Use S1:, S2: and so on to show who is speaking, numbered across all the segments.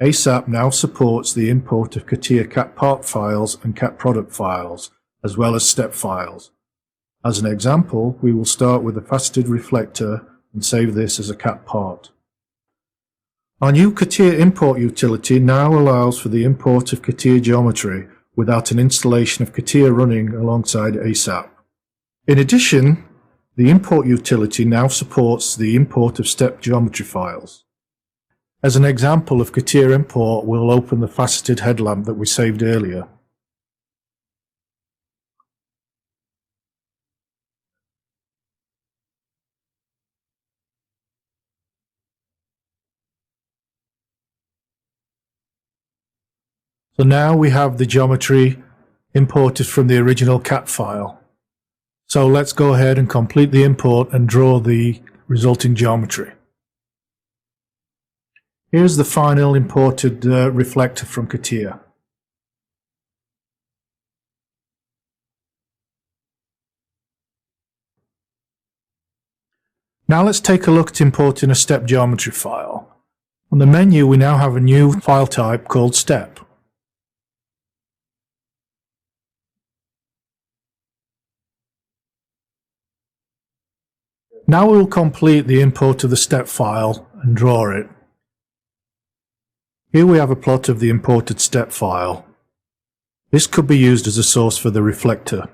S1: ASAP now supports the import of CATIA CAT part files and CAT product files, as well as step files. As an example, we will start with a faceted reflector and save this as a CAT part. Our new CATIA import utility now allows for the import of CATIA geometry without an installation of CATIA running alongside ASAP. In addition, the import utility now supports the import of step geometry files. As an example of CATIA import, we'll open the faceted headlamp that we saved earlier. So now we have the geometry imported from the original CAT file. So let's go ahead and complete the import and draw the resulting geometry. Here's the final imported reflector from CATIA. Now let's take a look at importing a step geometry file. On the menu we now have a new file type called step. Now we will complete the import of the step file and draw it. Here we have a plot of the imported step file. This could be used as a source for the reflector.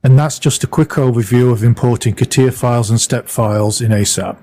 S1: And that's just a quick overview of importing CATIA files and step files in ASAP.